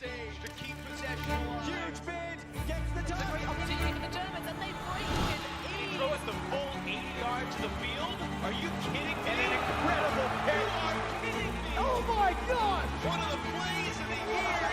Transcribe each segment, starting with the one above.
stage to keep possession alive. Huge bid, gets the It's a great opportunity for the Germans, and they break with ease. Throw it the full 80 yards to the field? Are you kidding me? And an incredible catch. You are kidding me! Oh my God! One of the plays of the year!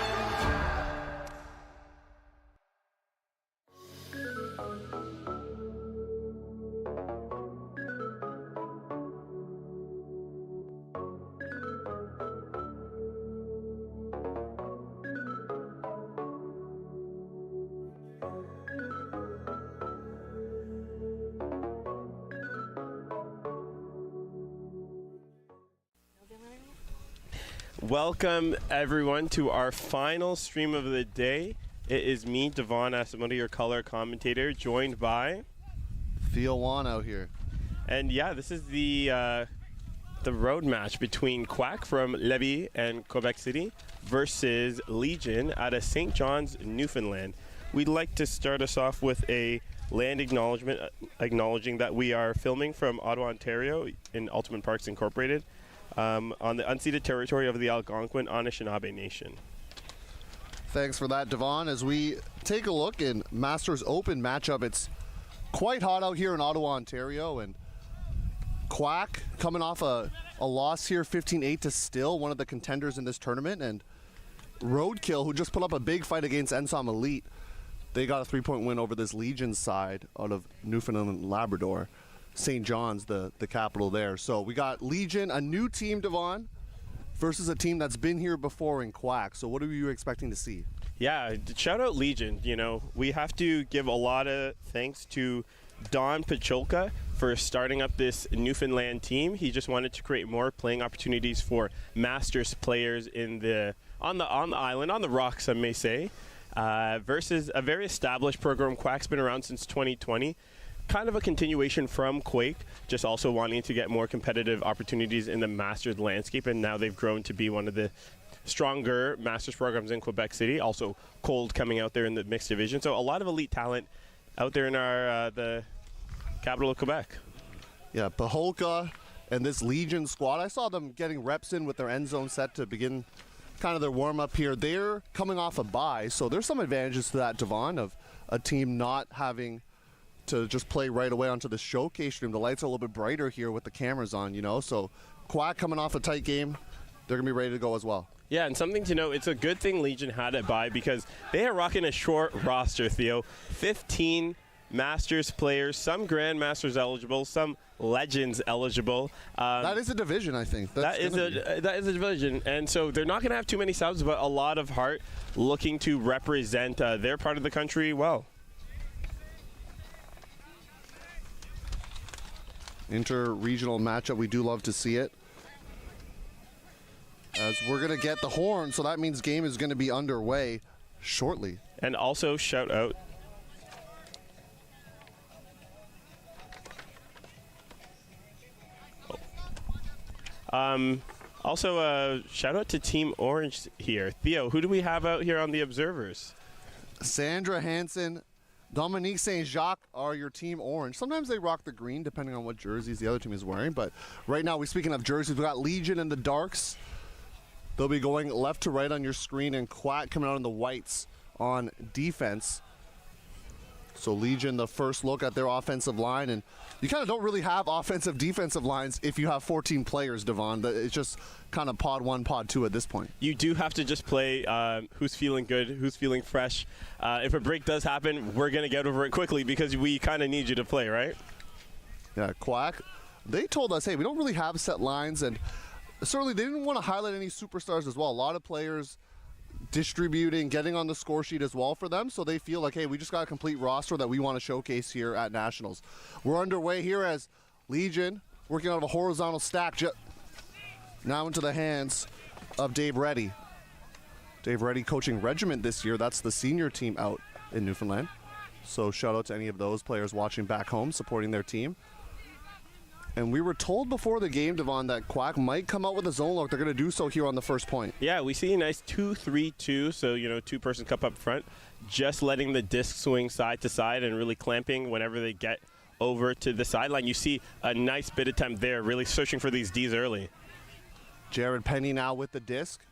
Welcome everyone to our final stream of the day. It is me, Devon Asamoah, your color commentator, joined by Theo Wan out here. And yeah, this is the road match between Quack from Lévis and Quebec City versus Legion out of St. John's, Newfoundland. We'd like to start us off with a land acknowledgement, acknowledging that we are filming from Ottawa, Ontario in Ultimate Parks Incorporated on the unceded territory of the Algonquin Anishinaabe Nation. Thanks for that, Devon. As we take a look in Masters Open matchup, it's quite hot out here in Ottawa, Ontario, and Quack coming off a loss here, 15-8 to Still, one of the contenders in this tournament, and Roadkill, who just put up a big fight against Ensom Elite. They got a 3-point win over this Legion side out of Newfoundland and Labrador. St. John's, the capital there. So we got Legion, a new team, Devon, versus a team that's been here before in Quack. So what are you expecting to see? Yeah, shout out Legion. You know, we have to give a lot of thanks to Don Pacholka for starting up this Newfoundland team. He just wanted to create more playing opportunities for Masters players on the island, on the rocks, I may say, versus a very established program. Quack's been around since 2020. Kind of a continuation from Quake, just also wanting to get more competitive opportunities in the Masters landscape, and now they've grown to be one of the stronger Masters programs in Quebec City. Also Cold coming out there in the mixed division. So a lot of elite talent out there in our the capital of Quebec. Yeah, Paholka and this Legion squad, I saw them getting reps in with their end zone set to begin kind of their warm-up here. They're coming off a bye, so there's some advantages to that, Devon, of a team not having to just play right away onto the showcase room. The lights are a little bit brighter here with the cameras on, you know, so Quack coming off a tight game, they're going to be ready to go as well. Yeah, and something to note, it's a good thing Legion had it by because they are rocking a short roster, Theo. 15 Masters players, some Grandmasters eligible, some Legends eligible. That is a division, I think. That is a division, and so they're not going to have too many subs, but a lot of heart looking to represent their part of the country well. Inter-regional matchup, we do love to see it. As we're going to get the horn, so that means game is going to be underway shortly. And also shout out shout out to Team Orange here. Theo, who do we have out here on the observers? Sandra Hansen, Dominique Saint-Jacques are your Team Orange. Sometimes they rock the green depending on what jerseys the other team is wearing, but right now, speaking of jerseys, we've got Legion in the darks. They'll be going left to right on your screen, and Quack coming out in the whites on defense. So Legion, the first look at their offensive line, and you kind of don't really have offensive defensive lines if you have 14 players, Devon. It's just kind of pod 1, pod 2 at this point. You do have to just play who's feeling good, who's feeling fresh. If a break does happen, we're going to get over it quickly because we kind of need you to play, right? Yeah, Quack, they told us, hey, we don't really have set lines, and certainly they didn't want to highlight any superstars as well. A lot of players distributing, getting on the score sheet as well for them, so they feel like, hey, we just got a complete roster that we want to showcase here at Nationals. We're underway here as Legion working out of a horizontal stack now into the hands of Dave Reddy. Dave Reddy coaching Regiment this year. That's the senior team out in Newfoundland. So shout out to any of those players watching back home, supporting their team. And we were told before the game, Devon, that Quack might come out with a zone look. They're going to do so here on the first point. Yeah, we see a nice 2-3-2, so, you know, two-person cup up front, just letting the disc swing side to side and really clamping whenever they get over to the sideline. You see a nice bid attempt there, really searching for these Ds early. Jared Penny now with the disc.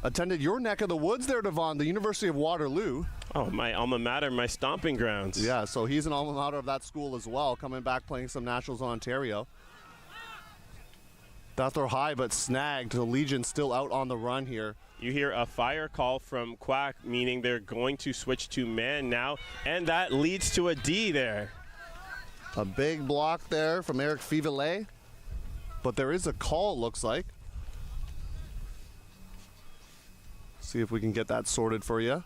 Attended your neck of the woods there, Devon, the University of Waterloo. Oh, my alma mater, my stomping grounds. Yeah, so he's an alma mater of that school as well, coming back playing some Nationals in Ontario. That throw high, but snagged. The Legion still out on the run here. You hear a fire call from Quack, meaning they're going to switch to man now, and that leads to a D there. A big block there from Eric Fivelet, but there is a call, it looks like. See if we can get that sorted for you.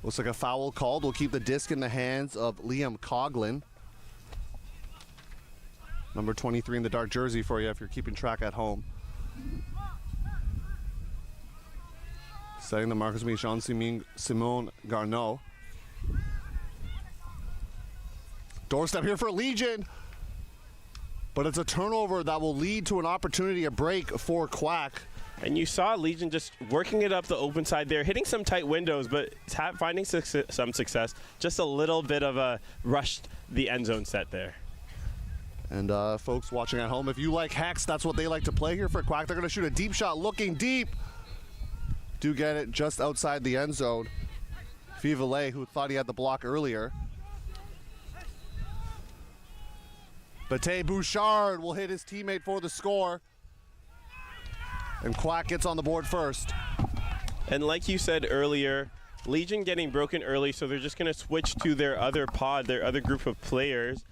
Looks like a foul called. We'll keep the disc in the hands of Liam Coughlin. Number 23 in the dark jersey for you if you're keeping track at home. Setting the markers between Jean-Simon Garneau. Doorstep here for Legion. But it's a turnover that will lead to an opportunity, a break for Quack. And you saw Legion just working it up the open side there, hitting some tight windows, but finding some success. Just a little bit of a rushed the end zone set there. And folks watching at home, if you like Hex, that's what they like to play here for Quack. They're going to shoot a deep shot, looking deep. Do get it just outside the end zone. Fivelet, who thought he had the block earlier. Bate Bouchard will hit his teammate for the score. And Quack gets on the board first. And like you said earlier, Legion getting broken early, so they're just going to switch to their other pod, their other group of players,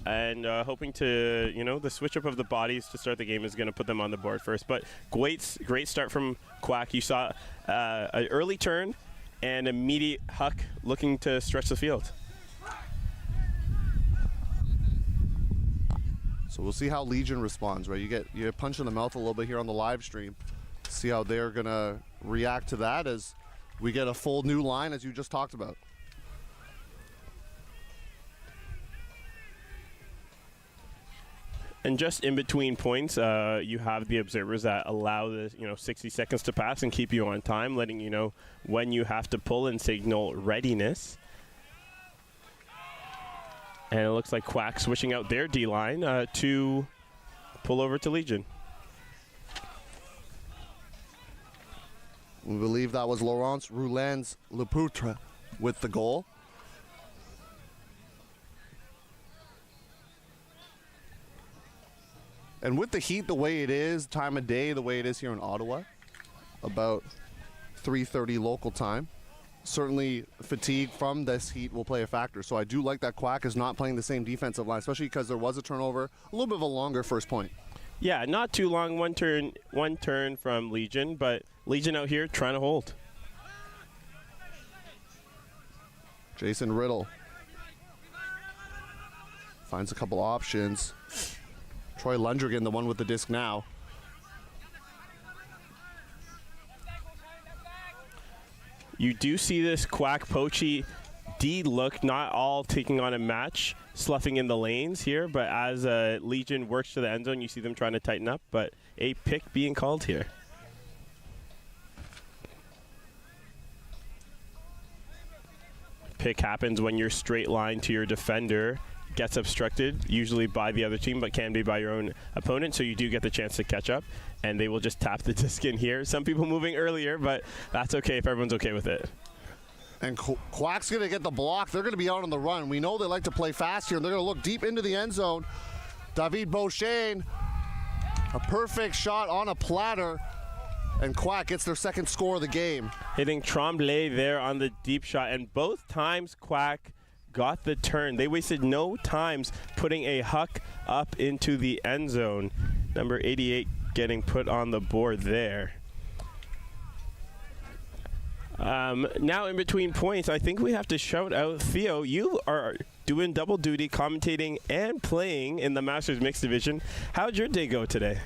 and hoping to, the switch up of the bodies to start the game is going to put them on the board first. But great start from Quack. You saw an early turn and immediate huck looking to stretch the field. So we'll see how Legion responds, right? You get punched in the mouth a little bit here on the live stream. See how they're going to react to that as we get a full new line, as you just talked about. And just in between points, you have the observers that allow the 60 seconds to pass and keep you on time, letting you know when you have to pull and signal readiness. And it looks like Quack switching out their D-line to pull over to Legion. We believe that was Laurence Roulans Lepoutre with the goal. And with the heat the way it is, time of day the way it is here in Ottawa, about 3:30 local time, certainly fatigue from this heat will play a factor. So I do like that Quack is not playing the same defensive line, especially because there was a turnover, a little bit of a longer first point. Yeah, not too long, one turn from Legion, but Legion out here trying to hold. Jason Riddle finds a couple options. Troy Lundgren, the one with the disc now. You do see this Quack Pochi D look, not all taking on a match, sloughing in the lanes here, but as Legion works to the end zone, you see them trying to tighten up, but a pick being called here. Pick happens when your straight line to your defender gets obstructed, usually by the other team, but can be by your own opponent, so you do get the chance to catch up, and they will just tap the disc in here. Some people moving earlier, but that's okay if everyone's okay with it. And Quack's going to get the block. They're going to be out on the run. We know they like to play fast here, and they're going to look deep into the end zone. David Beauchesne, a perfect shot on a platter, and Quack gets their second score of the game. Hitting Tremblay there on the deep shot, and both times Quack got the turn. They wasted no times putting a huck up into the end zone. Number 88 getting put on the board there. Now in between points, I think we have to shout out Theo. You are doing double duty, commentating and playing in the Masters Mixed Division. How'd your day go today?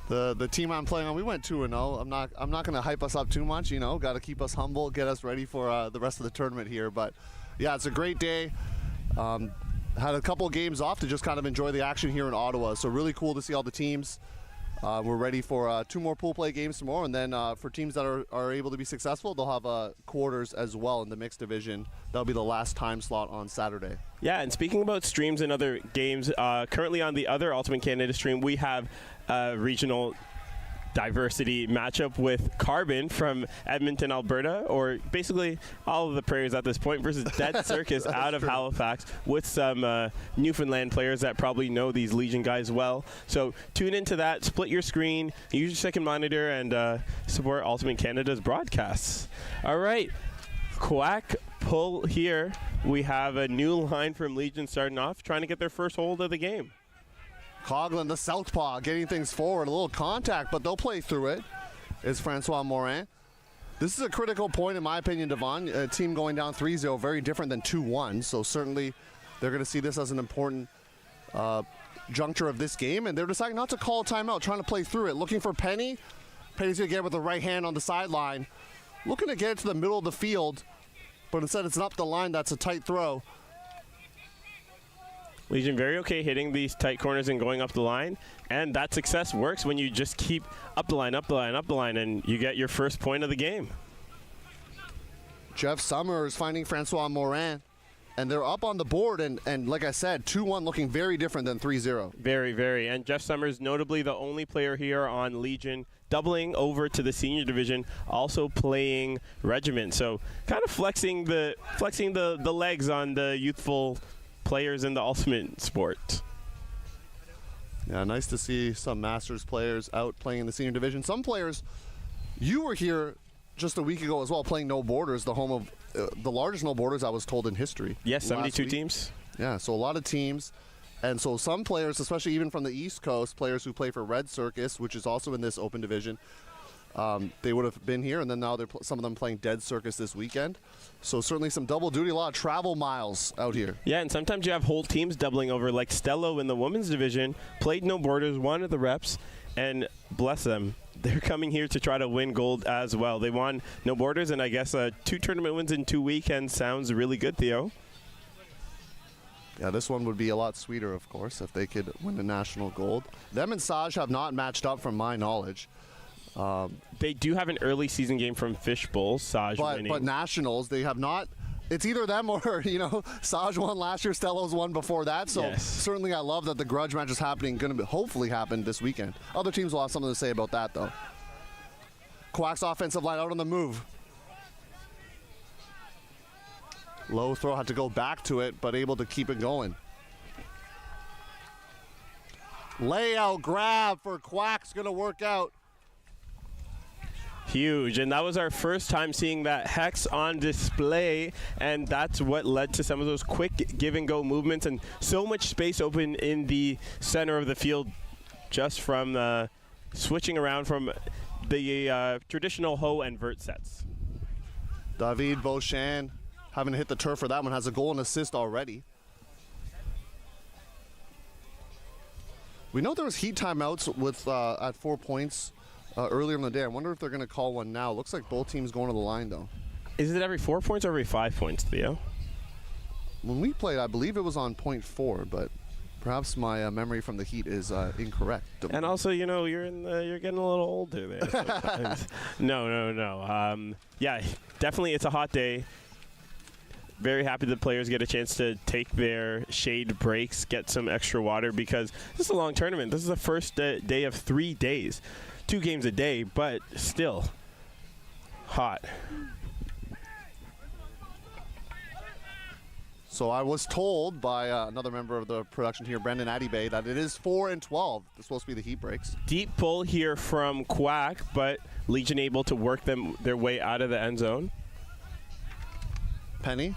The team I'm playing on, we went 2-0. I'm not going to hype us up too much. Got to keep us humble, get us ready for the rest of the tournament here. But yeah, it's a great day. Had a couple of games off to just kind of enjoy the action here in Ottawa. So really cool to see all the teams. We're ready for 2 more pool play games tomorrow, and then for teams that are able to be successful, they'll have quarters as well in the mixed division. That'll be the last time slot on Saturday. Yeah, and speaking about streams and other games, currently on the other Ultimate Canada stream, we have regional diversity matchup with Carbon from Edmonton, Alberta, or basically all of the Prairies at this point, versus Dead Circus out of Halifax with some Newfoundland players that probably know these Legion guys well. So tune into that, split your screen, use your second monitor, and support Ultimate Canada's broadcasts. All right, Quack pull here. We have a new line from Legion starting off, trying to get their first hold of the game. Coughlin, the southpaw, getting things forward. A little contact, but they'll play through it, is Francois Morin. This is a critical point, in my opinion, Devon. A team going down 3-0, very different than 2-1. So certainly they're going to see this as an important juncture of this game. And they're deciding not to call a timeout, trying to play through it. Looking for Penny. Penny's going to get with the right hand on the sideline. looking to get it to the middle of the field, but instead it's up the line. That's a tight throw. Legion very okay hitting these tight corners and going up the line, and that success works when you just keep up the line, up the line, up the line, and you get your first point of the game. Jeff Summers finding Francois Morin, and they're up on the board, and like I said, 2-1 looking very different than 3-0. Very, very. And Jeff Summers, notably the only player here on Legion, doubling over to the senior division, also playing regiment. So kind of flexing the legs on the youthful players in the ultimate sport. Yeah, nice to see some Masters players out playing in the senior division. Some players, you were here just a week ago as well, playing No Borders, the home of the largest No Borders, I was told, in history. Yes, 72 teams. Yeah, so a lot of teams. And so some players, especially even from the East Coast, players who play for Red Circus, which is also in this open division, they would have been here, and then now they're some of them playing Dead Circus this weekend. So certainly some double duty, a lot of travel miles out here. Yeah, and sometimes you have whole teams doubling over, like Stello in the women's division, played No Borders, won at the reps, and bless them, they're coming here to try to win gold as well. They won No Borders, and I guess 2 tournament wins in 2 weekends sounds really good, Theo. Yeah, this one would be a lot sweeter, of course, if they could win the national gold. Them and Saj have not matched up from my knowledge. They do have an early season game from Fishbowl, Saj winning. But nationals, they have not. It's either them or, Saj won last year, Stello's won before that. So yes. Certainly I love that the grudge match is happening, going to hopefully happen this weekend. Other teams will have something to say about that, though. Quack's offensive line out on the move. Low throw, had to go back to it, but able to keep it going. Layout grab for Quack's going to work out. Huge, and that was our first time seeing that hex on display, and that's what led to some of those quick give and go movements and so much space open in the center of the field just from switching around from the traditional hoe and vert sets. David Beauchamp, having hit the turf for that one, has a goal and assist already. We know there was heat timeouts with at 4 points earlier in the day. I wonder if they're going to call one now. Looks like both teams going to the line, though. Is it every 4 points or every 5 points, Theo? When we played, I believe it was on point 4, but perhaps my memory from the heat is incorrect. And also, you're getting a little older there sometimes. No. Yeah, definitely it's a hot day. Very happy the players get a chance to take their shade breaks, get some extra water, because this is a long tournament. This is the first day of 3 days. 2 games a day, but still hot. So I was told by another member of the production here, Brendan Adibay, that it is 4 and 12. It's supposed to be the heat breaks. Deep pull here from Quack, but Legion able to work their way out of the end zone. Penny,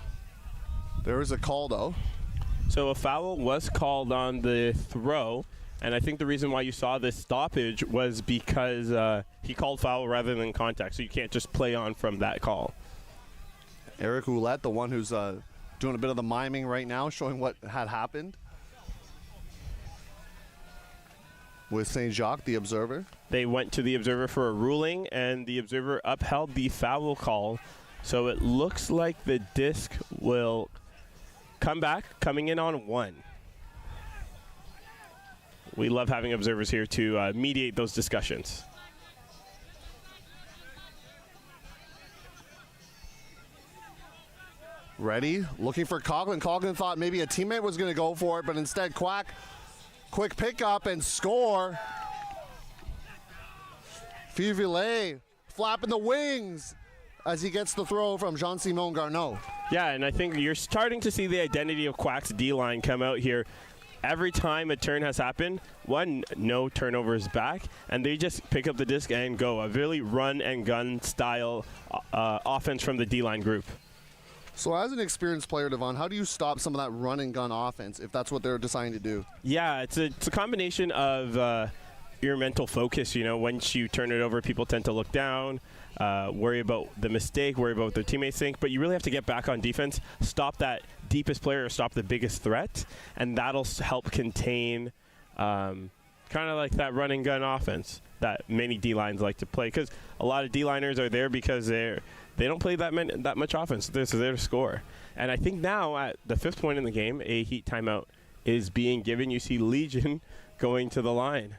there is a call, though. So a foul was called on the throw. And I think the reason why you saw this stoppage was because he called foul rather than contact, so you can't just play on from that call. Eric Ouellette, the one who's doing a bit of the miming right now, showing what had happened. With St. Jacques, the observer. They went to the observer for a ruling, and the observer upheld the foul call. So it looks like the disc will come back, coming in on 1. We love having observers here to mediate those discussions. Ready, looking for Coughlin. Coughlin thought maybe a teammate was going to go for it, but instead Quack, quick pickup and score. Fivillé flapping the wings as he gets the throw from Jean-Simon Garneau. Yeah, and I think you're starting to see the identity of Quack's D-line come out here. Every time a turn has happened, no turnovers back, and they just pick up the disc and go. A really run and gun style offense from the D-line group. So as an experienced player, Devon, how do you stop some of that run and gun offense if that's what they're deciding to do? Yeah, it's a combination of your mental focus. Once you turn it over, people tend to look down, worry about the mistake, worry about what their teammates think, but you really have to get back on defense, stop that deepest player or stop the biggest threat, and that'll help contain kind of like that run and gun offense. that many D-lines like to play, because a lot of D-liners are there because they don't play that much offense. They're there to score. And I think now at the 5th point in the game, a Heat timeout is being given. You see Legion going to the line.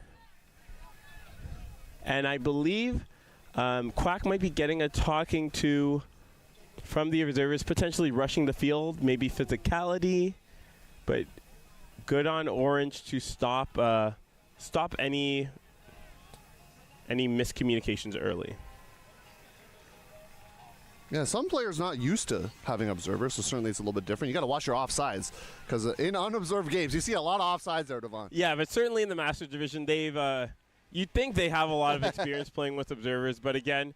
And I believe Quack might be getting a talking to from the observers, potentially rushing the field, maybe physicality, but good on Orange to stop any miscommunications early. Yeah, some players not used to having observers, so certainly it's a little bit different. You got to watch your offsides, because in unobserved games, you see a lot of offsides there, Devon. Yeah, but certainly in the Masters division, you'd think they have a lot of experience playing with observers, but again,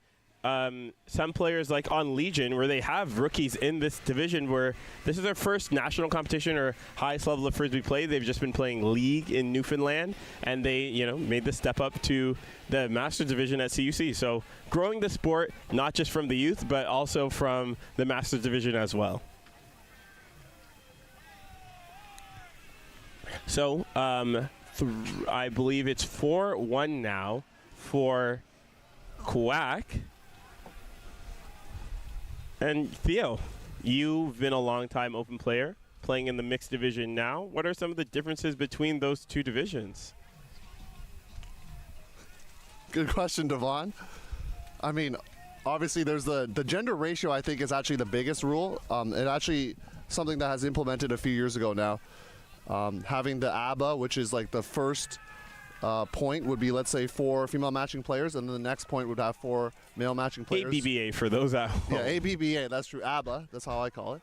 some players like on Legion, where they have rookies in this division, where this is their first national competition or highest level of Frisbee play. They've just been playing league in Newfoundland, and they, made the step up to the Masters division at CUC. So growing the sport, not just from the youth, but also from the Masters division as well. So I believe it's 4-1 now for Quack. And Theo, you've been a long-time open player, playing in the mixed division now. What are some of the differences between those two divisions? Good question, Devon. I mean, obviously there's the gender ratio, I think, is actually the biggest rule. It actually something that has implemented a few years ago now. Having the ABBA, which is like the first point would be, let's say, 4 female matching players, and then the next point would have 4 male matching players. ABBA for those out. Yeah, ABBA, that's true. ABBA, that's how I call it.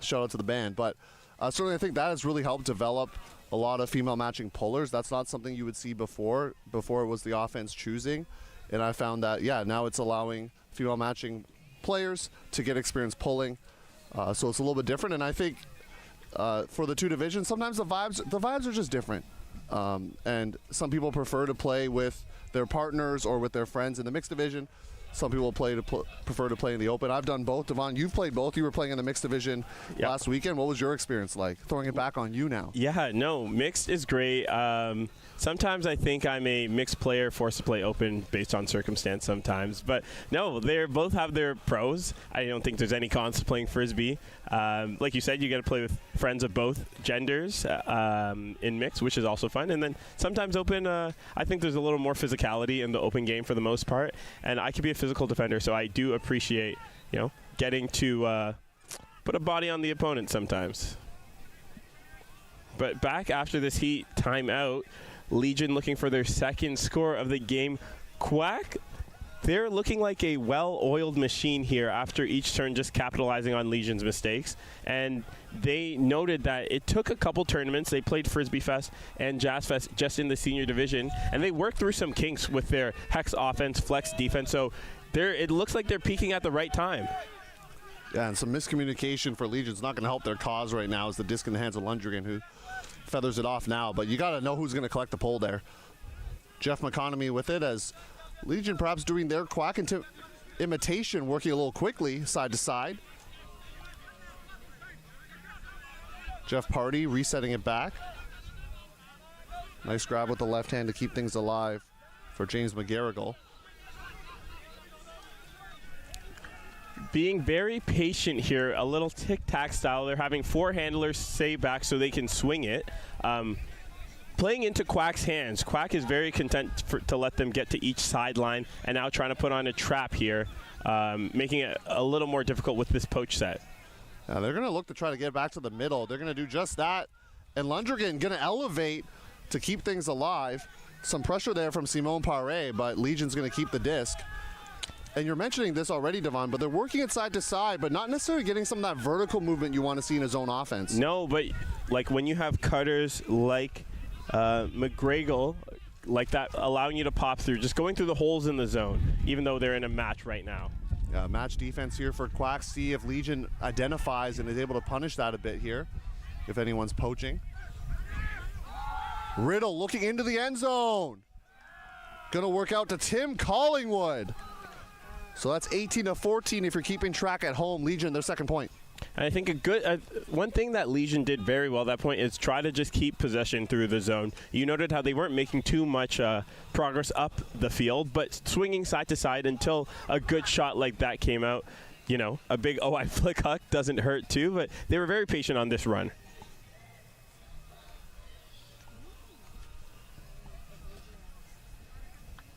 Shout out to the band. But certainly I think that has really helped develop a lot of female matching pullers. That's not something you would see before. Before it was the offense choosing. And I found that, now it's allowing female matching players to get experience pulling. So it's a little bit different. And I think for the two divisions, sometimes the vibes are just different. And some people prefer to play with their partners or with their friends in the mixed division. Some people prefer to play in the open. I've done both. Devon, you've played both. You were playing in the mixed division last weekend. What was your experience like? Throwing it back on you now. Yeah, no, mixed is great. Sometimes I think I'm a mixed player forced to play open based on circumstance sometimes. But no, they both have their pros. I don't think there's any cons to playing Frisbee. Like you said, you got to play with friends of both genders in mixed, which is also fun. And then sometimes open, I think there's a little more physicality in the open game for the most part. And I could be a physical defender, so I do appreciate, getting to put a body on the opponent sometimes. But back after this Heat timeout, Legion looking for their second score of the game. Quack, they're looking like a well-oiled machine here after each turn, just capitalizing on Legion's mistakes. And they noted that it took a couple tournaments. They played Frisbee Fest and Jazz Fest just in the senior division, and they worked through some kinks with their hex offense, flex defense. So it looks like they're peaking at the right time. Yeah, and some miscommunication for Legion's not going to help their cause right now as the disc in the hands of Lundgren, who feathers it off now. But you got to know who's going to collect the pole there. Jeff McConomy with it, as Legion perhaps doing their Quack imitation, working a little quickly side to side. Jeff Party resetting it back. Nice grab with the left hand to keep things alive for James McGarrigle. Being very patient here, a little tic-tac style. They're having 4 handlers stay back so they can swing it. Playing into Quack's hands. Quack is very content to let them get to each sideline, and now trying to put on a trap here, making it a little more difficult with this poach set. Now they're going to look to try to get back to the middle. They're going to do just that. And Lundgren going to elevate to keep things alive. Some pressure there from Simone Paré, but Legion's going to keep the disc. And you're mentioning this already, Devon, but they're working it side to side, but not necessarily getting some of that vertical movement you want to see in his own offense. No, but like when you have cutters like McGregor, like that, allowing you to pop through, just going through the holes in the zone, even though they're in a match right now. Yeah, match defense here for Quack. See if Legion identifies and is able to punish that a bit here, if anyone's poaching. Riddle looking into the end zone. Gonna work out to Tim Collingwood. So that's 18-14 if you're keeping track at home. Legion, their second point. I think a good one thing that Legion did very well at that point is try to just keep possession through the zone. You noted how they weren't making too much progress up the field, but swinging side to side until a good shot like that came out. You know, a big OI flick huck doesn't hurt too, but they were very patient on this run.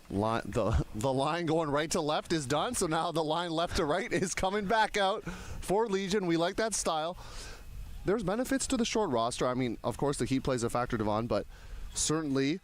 The line going right to left is done, so now the line left to right is coming back out for Legion. We like that style. There's benefits to the short roster. I mean, of course, the heat plays a factor, Devon, but certainly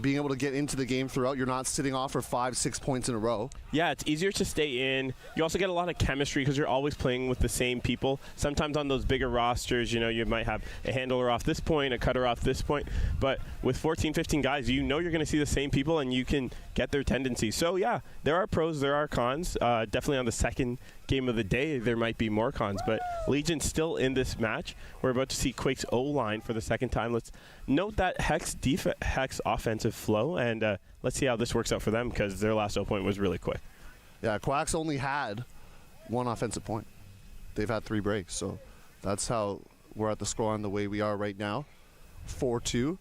being able to get into the game throughout, you're not sitting off for 5-6 points in a row. Yeah, it's easier to stay in. You also get a lot of chemistry because you're always playing with the same people. Sometimes on those bigger rosters, you know, you might have a handler off this point, a cutter off this point. But with 14, 15 guys, you know you're going to see the same people and you can get their tendencies. So, yeah, there are pros, there are cons. Definitely on the second game of the day, there might be more cons. But Legion's still in this match. We're about to see Quake's O-line for the second time. Let's note that Hex offensive flow, and let's see how this works out for them because their last O-point was really quick. Yeah, Quack's only had one offensive point. They've had 3 breaks, so that's how we're at the score on the way we are right now. 4-2.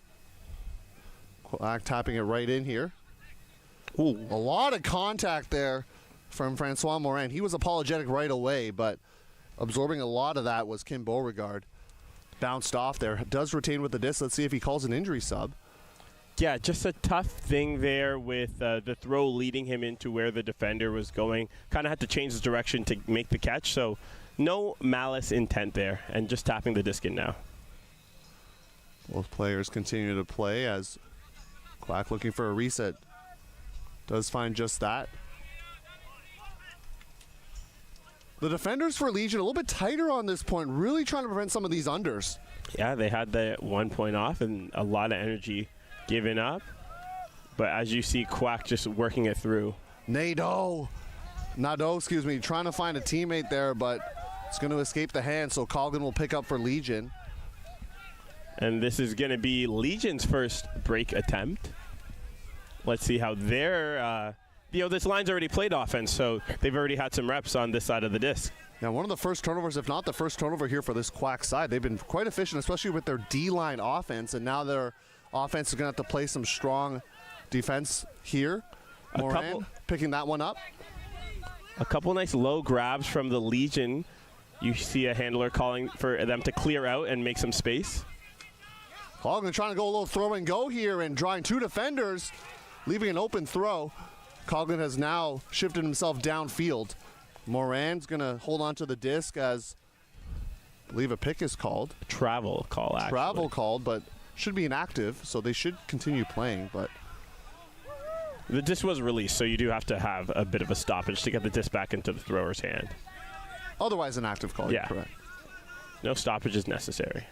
Quack tapping it right in here. Ooh. A lot of contact there from Francois Morin. He was apologetic right away, but absorbing a lot of that was Kim Beauregard. Bounced off there. Does retain with the disc. Let's see if he calls an injury sub. Yeah, just a tough thing there with the throw leading him into where the defender was going. Kind of had to change his direction to make the catch, so no malice intent there, and just tapping the disc in now. Both players continue to play as Quack looking for a reset. Does find just that. The defenders for Legion a little bit tighter on this point, really trying to prevent some of these unders. Yeah, they had the 1 point off and a lot of energy given up. But as you see, Quack just working it through. Nadeau, excuse me, trying to find a teammate there, but it's going to escape the hand, so Colgan will pick up for Legion. And this is going to be Legion's first break attempt. Let's see how they're, this line's already played offense, so they've already had some reps on this side of the disc. Yeah, one of the first turnovers, if not the first turnover here for this Quack side. They've been quite efficient, especially with their D-line offense, and now their offense is going to have to play some strong defense here. Moran picking that one up. A couple nice low grabs from the Legion. You see a handler calling for them to clear out and make some space. Colgan trying to go a little throw and go here and drawing 2 defenders, leaving an open throw. Colgan has now shifted himself downfield. Moran's going to hold on to the disc as I believe a pick is called. Travel call, actually. Travel called, but should be inactive, so they should continue playing. But the disc was released, so you do have to have a bit of a stoppage to get the disc back into the thrower's hand. Otherwise an active call, yeah. Correct. No stoppage is necessary.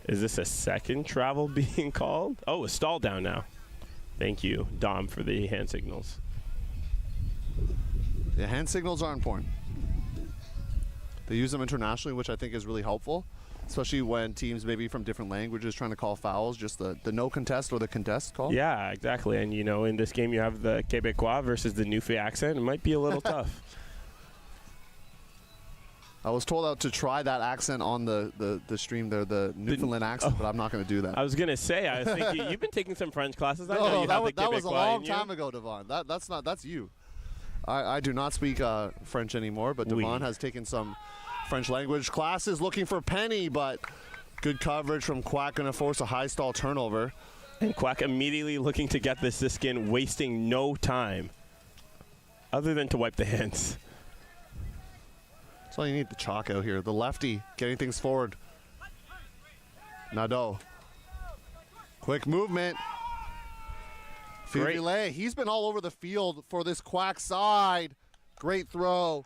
Is this a second travel being called? Oh, a stall down now. Thank you, Dom, for the hand signals. The hand signals are important. They use them internationally, which I think is really helpful, especially when teams maybe from different languages trying to call fouls, just the no contest or the contest call. Yeah, exactly. And, in this game you have the Québécois versus the Newfie accent. It might be a little tough. I was told to try that accent on the stream there, the Newfoundland accent, but I'm not going to do that. I was going to say, I think you've been taking some French classes. I know No, you have the that was a Québécois long in you. time ago, Devon. That's you. I do not speak French anymore, but Oui. Devon has taken some French language classes looking for Penny, but good coverage from Quack, going to force a high stall turnover. And Quack immediately looking to get this disc in, wasting no time other than to wipe the hands. That's all you need, the chalk out here. The lefty getting things forward. Nadeau. Quick movement. Fuvile, he's been all over the field for this Quack side. Great throw.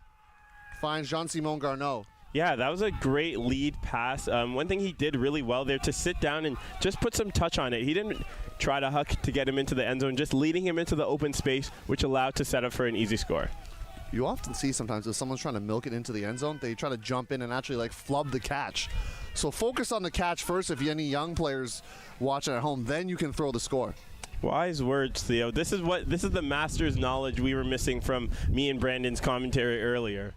Finds Jean-Simon Garneau. Yeah, that was a great lead pass. One thing he did really well there to sit down and just put some touch on it. He didn't try to huck to get him into the end zone, just leading him into the open space, which allowed to set up for an easy score. You often see sometimes if someone's trying to milk it into the end zone, they try to jump in and actually flub the catch. So focus on the catch first if you any young players watching at home, then you can throw the score. Wise words, Theo. This is the master's knowledge we were missing from me and Brandon's commentary earlier.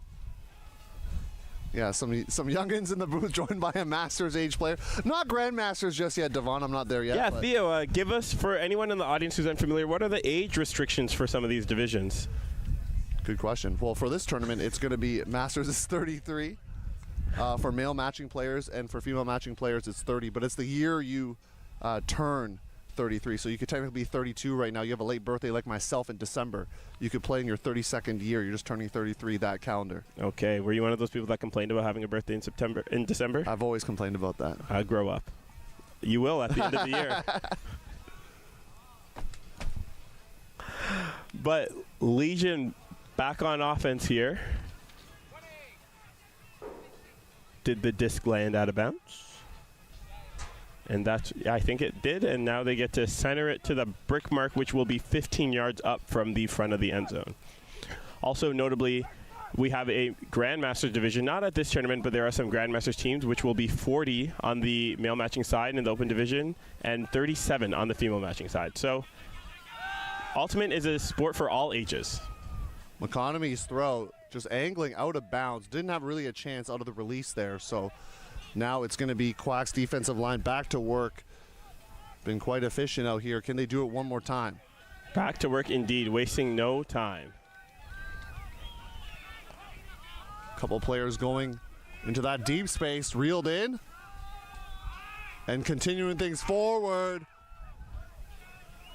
Yeah, some youngins in the booth joined by a Masters age player. Not Grandmasters just yet, Devon. I'm not there yet. Yeah, but Theo, give us, for anyone in the audience who's unfamiliar, what are the age restrictions for some of these divisions? Good question. Well, for this tournament, it's going to be Masters is 33 for male matching players, and for female matching players, it's 30. But it's the year you turn 33, so you could technically be 32 right now. You have a late birthday like myself in December. You could play in your 32nd year. You're just turning 33 that calendar. Okay, were you one of those people that complained about having a birthday in December? I've always complained about that. Grow up. You will at the end of the year. But Legion back on offense here. Did the disc land out of bounds? And I think it did, and now they get to center it to the brick mark, which will be 15 yards up from the front of the end zone. Also notably, we have a Grandmasters division, not at this tournament, but there are some Grandmasters teams, which will be 40 on the male matching side in the open division and 37 on the female matching side. So Ultimate is a sport for all ages. McConommy's throw just angling out of bounds. Didn't have really a chance out of the release there, so now it's going to be Quack's defensive line back to work. Been quite efficient out here. Can they do it one more time? Back to work indeed, wasting no time. Couple players going into that deep space, reeled in, and continuing things forward.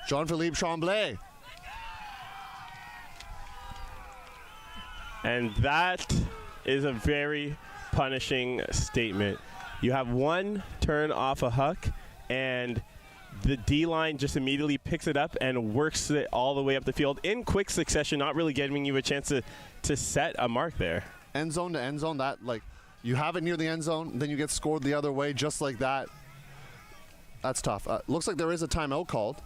Jean-Philippe Tremblay. And that is a very punishing statement. You have one turn off a huck, and the D-line just immediately picks it up and works it all the way up the field in quick succession, not really giving you a chance to set a mark there. End zone to end zone, that, like, you have it near the end zone, then you get scored the other way just like that. That's tough. Looks like there is a timeout called.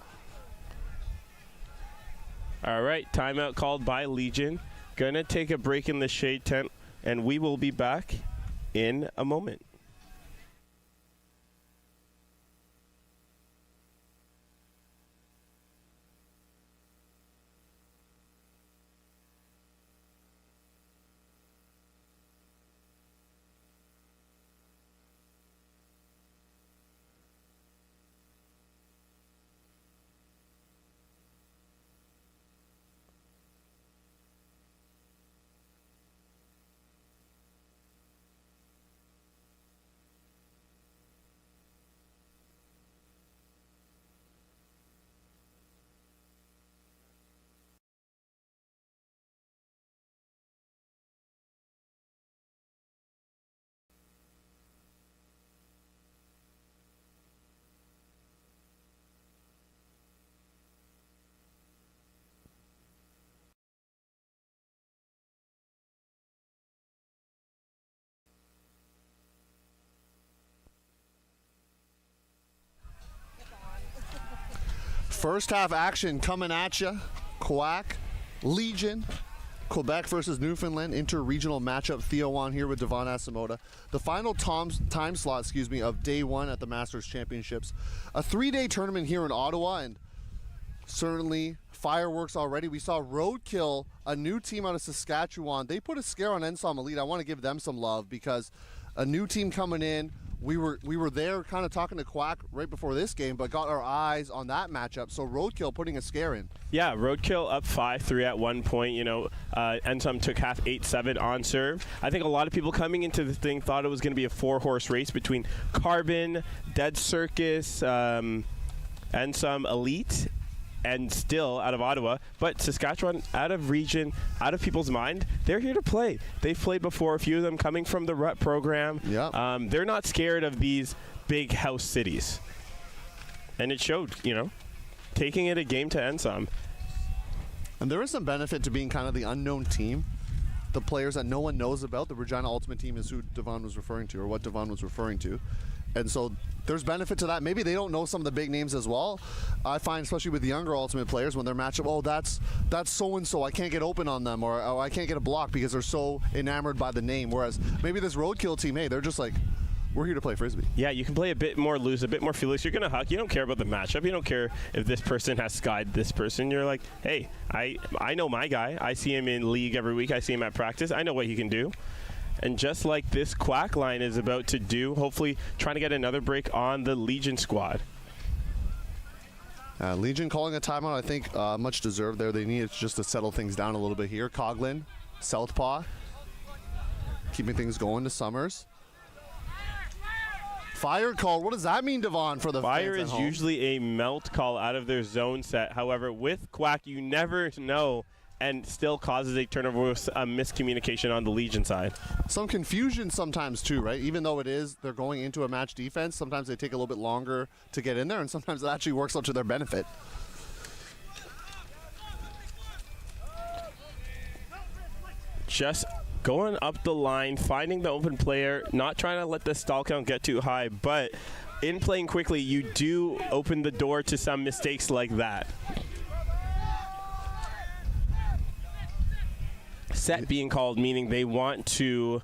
All right, timeout called by Legion. Gonna take a break in the shade tent, and we will be back in a moment. First half action coming at you. Quack, Legion, Quebec versus Newfoundland inter-regional matchup. Theo on here with Devon Asamoah. The final time slot, of day one at the Masters Championships. A 3-day tournament here in Ottawa, and certainly fireworks already. We saw Roadkill, a new team out of Saskatchewan. They put a scare on Ensom Elite. I want to give them some love because a new team coming in. We were there kind of talking to Quack right before this game, but got our eyes on that matchup. So Roadkill putting a scare in. Yeah, Roadkill up 5-3 at one point. Ensom took half 8-7 on serve. I think a lot of people coming into the thing thought it was going to be a 4-horse race between Carbon, Dead Circus, Ensom Elite, and still out of Ottawa, but Saskatchewan out of region, out of people's mind. They're here to play. They've played before, a few of them coming from the RUT program. Yep. They're not scared of these big house cities. And it showed, taking it a game to Ensom. And there is some benefit to being kind of the unknown team. The players that no one knows about. The Regina Ultimate team is who Devon was referring to, or what Devon was referring to. And so there's benefit to that. Maybe they don't know some of the big names as well. I find, especially with the younger Ultimate players, when they're matched up, oh, that's so-and-so. I can't get open on them, or oh, I can't get a block because they're so enamored by the name. Whereas maybe this Roadkill team, hey, they're just like, we're here to play Frisbee. Yeah, you can play a bit more loose, a bit more fearless. You're going to huck. You don't care about the matchup. You don't care if this person has skied this person. You're like, hey, I know my guy. I see him in league every week. I see him at practice. I know what he can do. And just like this Quack line is about to do, hopefully trying to get another break on the Legion squad. Legion calling a timeout, I think much deserved there. They needed just to settle things down a little bit here. Coughlin, Southpaw, keeping things going to Summers. Fire call. What does that mean, Devon, for the Fire fans is at home? usually a melt call out of their zone set. However, with Quack, you never know, and still causes a turnover with a miscommunication on the Legion side. Some confusion sometimes too, right? Even though they're going into a match defense, sometimes they take a little bit longer to get in there, and sometimes it actually works out to their benefit. Just going up the line, finding the open player, not trying to let the stall count get too high, but in playing quickly, you do open the door to some mistakes like that. Set being called, meaning they want to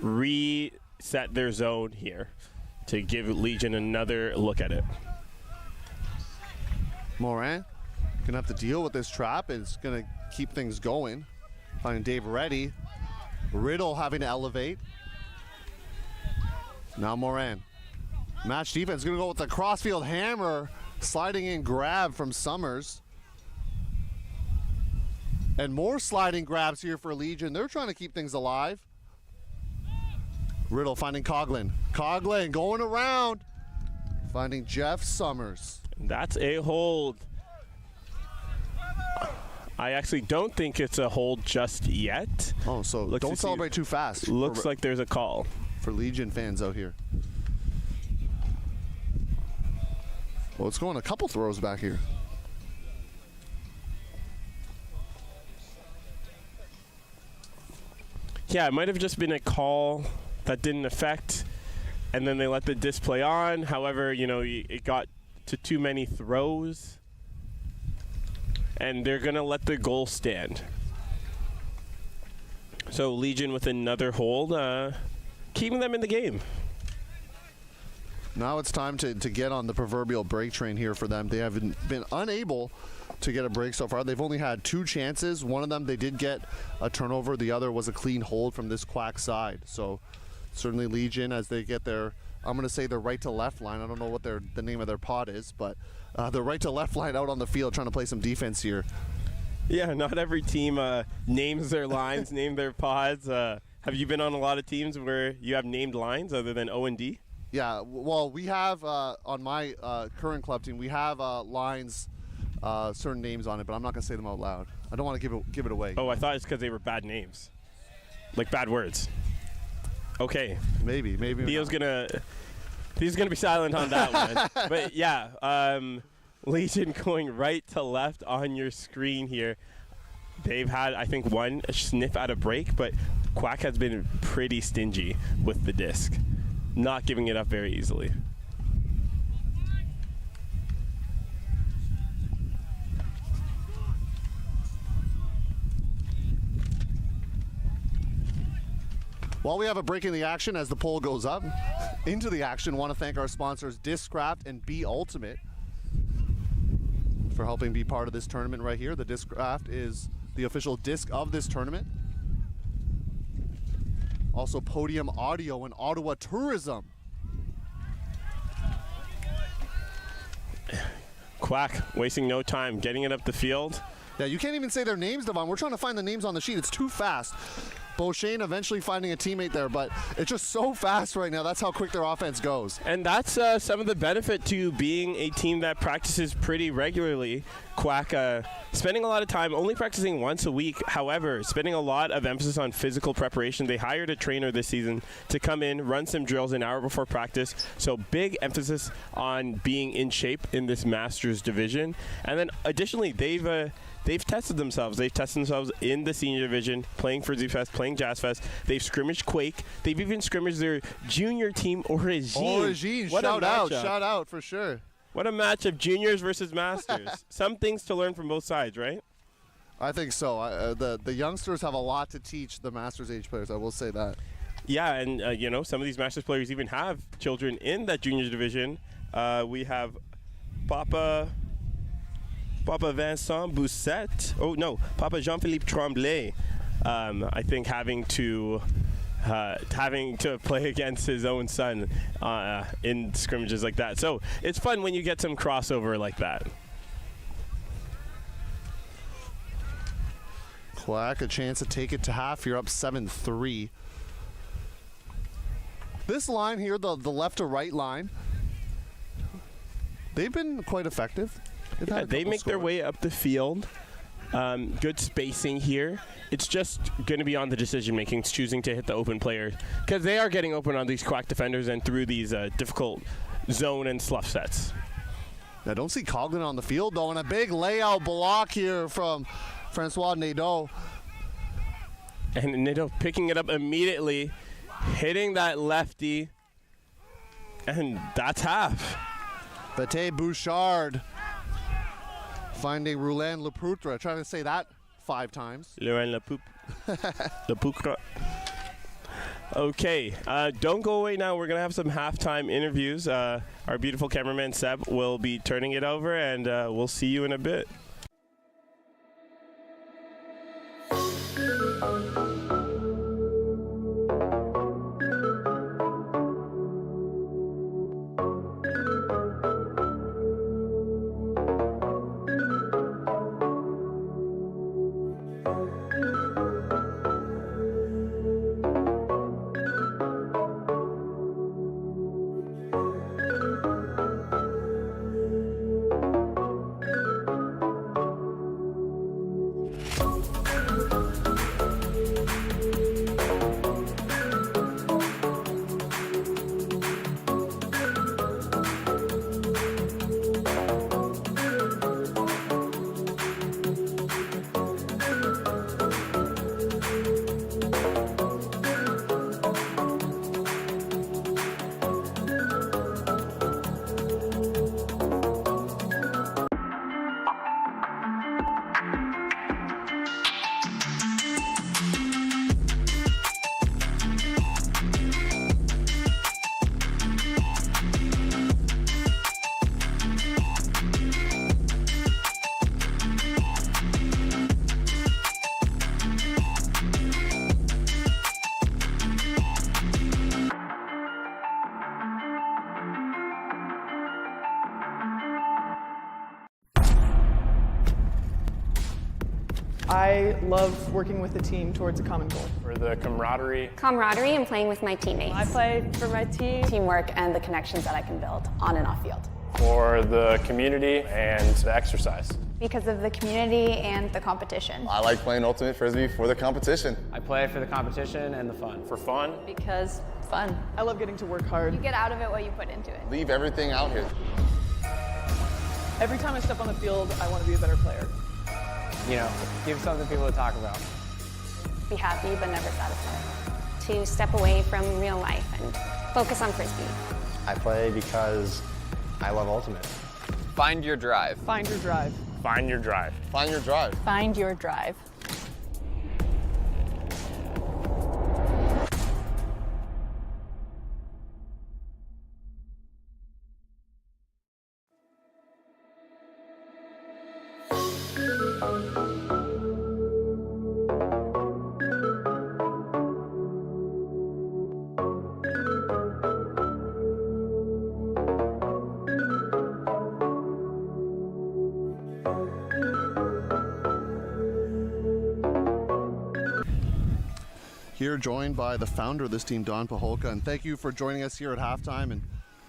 reset their zone here to give Legion another look at it. Morin gonna have to deal with this trap. It's gonna keep things going. Finding Dave ready. Riddle having to elevate. Now Morin. Match defense gonna go with the crossfield hammer. Sliding in grab from Summers. And more sliding grabs here for Legion. They're trying to keep things alive. Riddle finding Coughlin. Coughlin going around. Finding Jeff Summers. That's a hold. I actually don't think it's a hold just yet. Oh, so don't celebrate too fast. Looks like there's a call. For Legion fans out here. Well, it's going a couple throws back here. Yeah, it might have just been a call that didn't affect, and then they let the display on. However, you know, it got to too many throws, and they're going to let the goal stand. So Legion with another hold, keeping them in the game. Now it's time to get on the proverbial break train here for them. They have been unable to get a break so far. They've only had 2 chances. One of them they did get a turnover. The other was a clean hold from this Quack side. So certainly Legion, as they get their, I'm going to say their right to left line. I don't know what the name of their pod is, but the right to left line out on the field trying to play some defense here. Yeah, not every team names their lines, name their pods. Have you been on a lot of teams where you have named lines other than O&D? Yeah, well, we have on my current club team, we have lines, certain names on it, but I'm not going to say them out loud. I don't want to give it away. Oh, I thought it's because they were bad names, like bad words. Okay. Maybe. Theo's gonna be silent on that one. But yeah, Legion going right to left on your screen here. They've had, I think, one sniff at a break, but Quack has been pretty stingy with the disc, not giving it up very easily. While we have a break in the action as the poll goes up, into the action, want to thank our sponsors Discraft and Be Ultimate for helping be part of this tournament right here. The Discraft is the official disc of this tournament. Also Podium Audio and Ottawa Tourism. Quack wasting no time, getting it up the field. Yeah, you can't even say their names, Devon. We're trying to find the names on the sheet. It's too fast. Beauchesne eventually finding a teammate there, but it's just so fast right now. That's how quick their offense goes. And that's some of the benefit to being a team that practices pretty regularly. Quack spending a lot of time only practicing once a week. However, spending a lot of emphasis on physical preparation. They hired a trainer this season to come in, run some drills an hour before practice. So big emphasis on being in shape in this Masters division. And then additionally, they've tested themselves. They've tested themselves in the senior division, playing for Z-Fest, playing Jazz Fest. They've scrimmaged Quake. They've even scrimmaged their junior team, Origine. Shout out for sure. What a match of juniors versus masters. Some things to learn from both sides, right? I think so. The youngsters have a lot to teach the Masters age players. I will say that. Yeah, and you know, some of these Masters players even have children in that junior division. We have Papa Vincent Bousset. Oh no, Papa Jean-Philippe Tremblay. I think having to having to play against his own son in scrimmages like that. So it's fun when you get some crossover like that. Quack, a chance to take it to half. You're up 7-3. This line here, the left to right line, they've been quite effective. They make their way up the field. Good spacing here. It's just going to be on the decision making. It's choosing to hit the open player because they are getting open on these Quack defenders and through these difficult zone and slough sets. I don't see Coughlin on the field though, and a big layout block here from Francois Nadeau. And Nadeau picking it up immediately, hitting that lefty, and that's half. Bate Bouchard finding Roulin Lepoutre. Trying to say that 5 times. Roulin Lepoutre. Okay, don't go away now. We're going to have some halftime interviews. Our beautiful cameraman Seb will be turning it over, and we'll see you in a bit. I love working with the team towards a common goal. For the camaraderie. Camaraderie and playing with my teammates. I play for my team. Teamwork and the connections that I can build on and off field. For the community and the exercise. Because of the community and the competition. I like playing Ultimate Frisbee for the competition. I play for the competition and the fun. For fun. Because fun. I love getting to work hard. You get out of it what you put into it. Leave everything out here. Every time I step on the field, I want to be a better player. You know, give something people to talk about. Be happy but never satisfied. To step away from real life and focus on Frisbee. I play because I love Ultimate. Find your drive. Find your drive. Find your drive. Find your drive. Find your drive. Here joined by the founder of this team, Don Paholka, and thank you for joining us here at halftime. And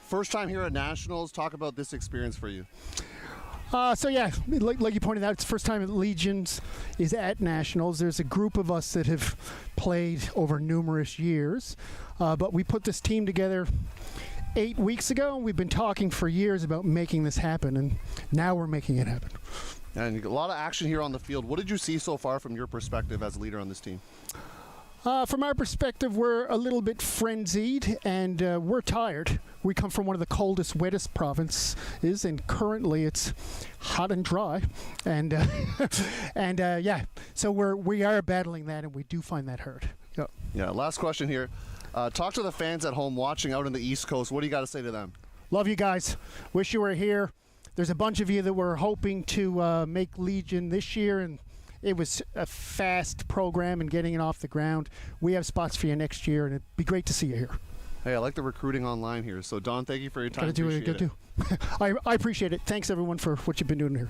first time here at Nationals, talk about this experience for you. So yeah, like you pointed out, it's the first time Legions is at Nationals. There's a group of us that have played over numerous years, but we put this team together 8 weeks ago, and we've been talking for years about making this happen, and now we're making it happen. And a lot of action here on the field. What did you see so far from your perspective as a leader on this team? From our perspective, we're a little bit frenzied, and we're tired. We come from one of the coldest, wettest provinces, and currently it's hot and dry. And yeah, so we are battling that, and we do find that hurt. Yep. Yeah. Last question here. Talk to the fans at home watching out in the East Coast. What do you got to say to them? Love you guys. Wish you were here. There's a bunch of you that were hoping to make Legion this year, and it was a fast program and getting it off the ground. We have spots for you next year, and it'd be great to see you here. Hey, I like the recruiting online here. So, Don, thank you for your time. Gotta do what you gotta do. I appreciate it. Thanks, everyone, for what you've been doing here.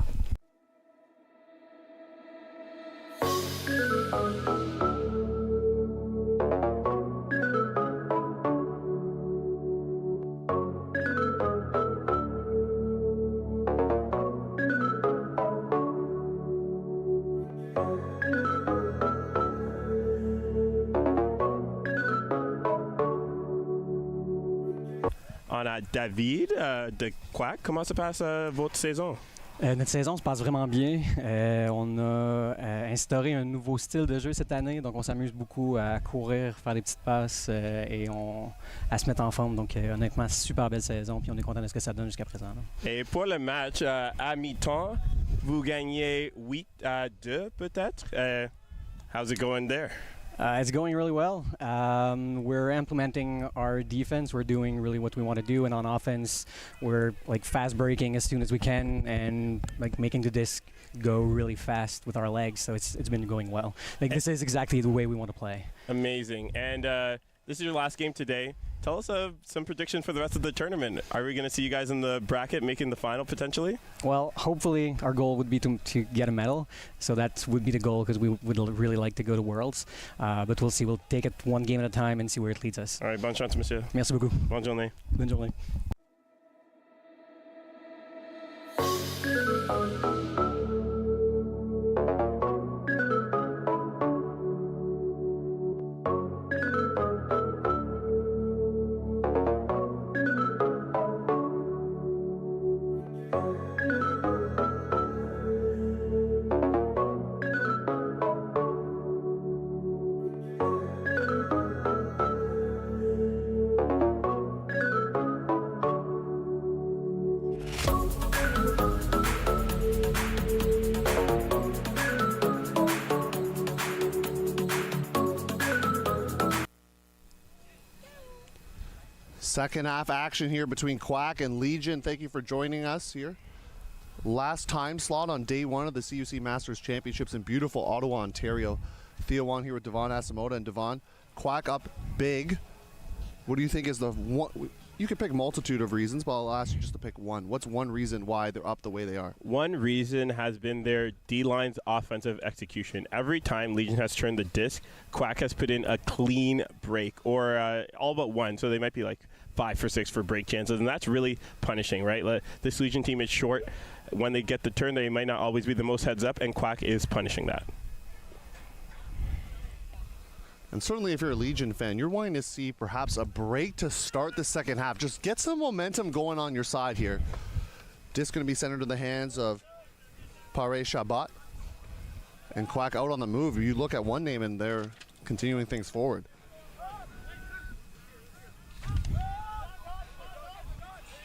On a David de Quack. Comment se passe votre saison? Notre saison se passe vraiment bien. On a instauré un nouveau style de jeu cette année, donc on s'amuse beaucoup à courir, faire des petites passes et à se mettre en forme. Donc honnêtement, super belle saison, puis on est content de ce que ça donne jusqu'à présent. Là. Et pour le match à mi-temps, vous gagnez 8-2 peut-être. How's it going there? It's going really well. We're implementing our defense. We're doing really what we want to do, and on offense, we're like fast breaking as soon as we can, and like making the disc go really fast with our legs. So it's been going well. Like this is exactly the way we want to play. Amazing. And this is your last game today. Tell us some predictions for the rest of the tournament. Are we going to see you guys in the bracket making the final potentially? Well, hopefully our goal would be to get a medal. So that would be the goal because we would really like to go to Worlds. But we'll see. We'll take it one game at a time and see where it leads us. All right, bonne chance, monsieur. Merci beaucoup. Bonne journée. Bonne journée. Second half action here between Quack and Legion. Thank you for joining us here. Last time slot on day one of the CUC Masters Championships in beautiful Ottawa, Ontario. Theo Wan here with Devon Asamoah. And Devon, Quack up big. What do you think is the one? You could pick a multitude of reasons, but I'll ask you just to pick one. What's one reason why they're up the way they are? One reason has been their D-line's offensive execution. Every time Legion has turned the disc, Quack has put in a clean break, or all but one. So they might be like 5 for 6 for break chances, and that's really punishing, right? This Legion team is short. When they get the turn, they might not always be the most heads up, and Quack is punishing that. And certainly if you're a Legion fan, you're wanting to see perhaps a break to start the second half. Just get some momentum going on your side here. Disc going to be sent into the hands of Pare Shabat. And Quack out on the move. You look at one name and they're continuing things forward.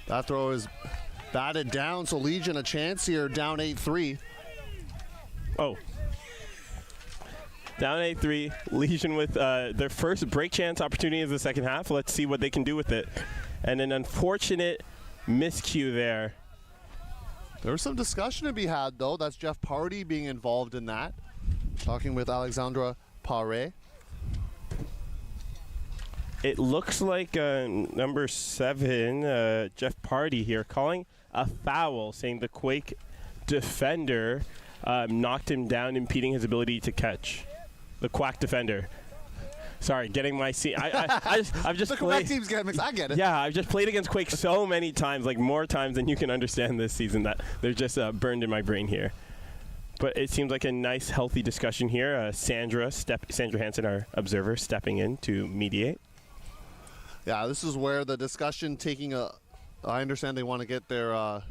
That throw is batted down, so Legion a chance here, down 8-3. Oh. Down 8-3, Legion with their first break chance opportunity in the second half. Let's see what they can do with it. And an unfortunate miscue there. There was some discussion to be had, though. That's Jeff Party being involved in that. Talking with Alexandra Pare. It looks like number 7, Jeff Party here, calling a foul, saying the Quake defender knocked him down, impeding his ability to catch. The Quack defender. Sorry, getting my seat. I've just the played. Quack team's getting mixed. I get it. Yeah, I've just played against Quake so many times, like more times than you can understand this season, that they're just burned in my brain here. But it seems like a nice, healthy discussion here. Sandra Hansen, our observer, stepping in to mediate. Yeah, this is where the discussion taking a. I understand they want to get their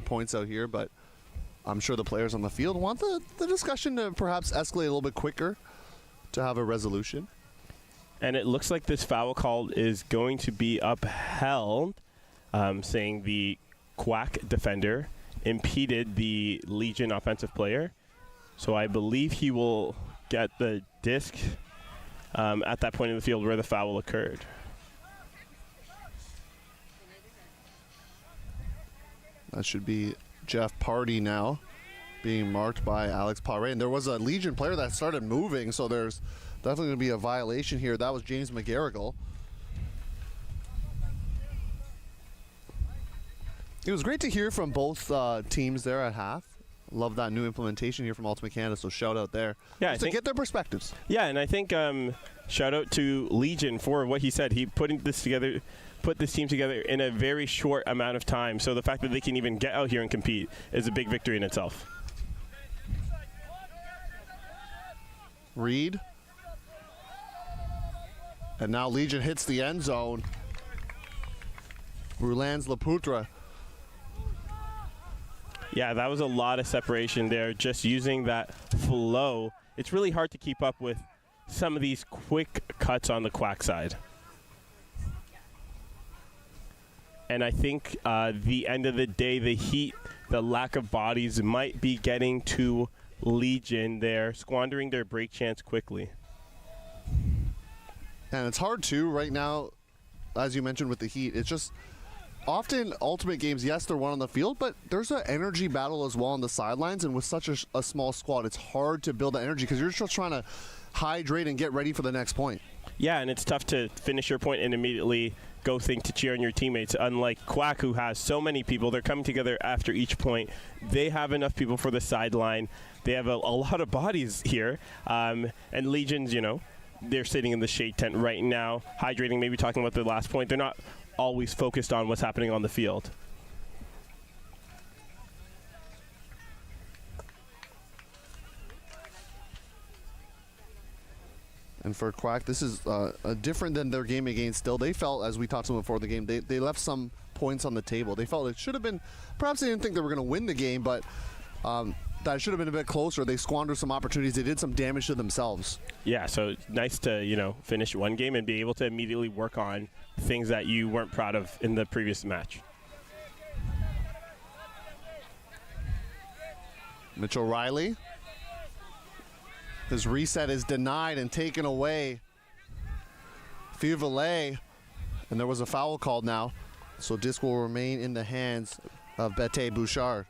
points out here, but I'm sure the players on the field want the discussion to perhaps escalate a little bit quicker to have a resolution. And it looks like this foul call is going to be upheld, saying the Quack defender impeded the Legion offensive player. So I believe he will get the disc at that point in the field where the foul occurred. That should be Jeff Party now being marked by Alex Paré. And there was a Legion player that started moving, so there's definitely going to be a violation here. That was James McGarrigle. It was great to hear from both teams there at half. Love that new implementation here from Ultimate Canada, so shout out there. Yeah, just to get their perspectives. Yeah, and I think shout out to Legion for what he said. He put this team together in a very short amount of time. So the fact that they can even get out here and compete is a big victory in itself. Reed. And now Legion hits the end zone. Roulans Laputra. Yeah, that was a lot of separation there. Just using that flow. It's really hard to keep up with some of these quick cuts on the Quack side. And I think the end of the day, the heat, the lack of bodies might be getting to Legion there, squandering their break chance quickly. And it's hard too right now, as you mentioned with the heat. It's just often Ultimate games, yes, they're one on the field, but there's an energy battle as well on the sidelines. And with such a small squad, it's hard to build that energy because you're just trying to hydrate and get ready for the next point. Yeah, and it's tough to finish your point and immediately go think to cheer on your teammates. Unlike Quack, who has so many people, they're coming together after each point. They have enough people for the sideline. They have a lot of bodies here. And Legion's, they're sitting in the shade tent right now, hydrating, maybe talking about the last point. They're not always focused on what's happening on the field. And for Quack, this is different than their game against Still. They felt, as we talked to them before the game, they left some points on the table. They felt it should have been, perhaps they didn't think they were going to win the game, but that should have been a bit closer. They squandered some opportunities. They did some damage to themselves. Yeah, so nice to, finish one game and be able to immediately work on things that you weren't proud of in the previous match. Mitchell Riley. His reset is denied and taken away. Fuvillé, and there was a foul called now. So disc will remain in the hands of Bete Bouchard.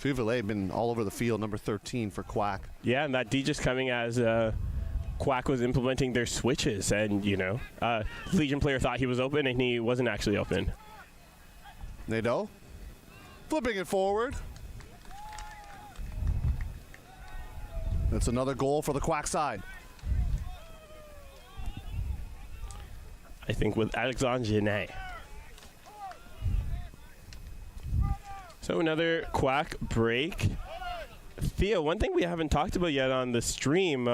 Fuvillé been all over the field, number 13 for Quack. Yeah, and that D just coming as Quack was implementing their switches. And, Legion player thought he was open, and he wasn't actually open. Nadeau, flipping it forward. That's another goal for the Quack side. I think with Alexandre Genet. So another Quack break. Theo, one thing we haven't talked about yet on the stream,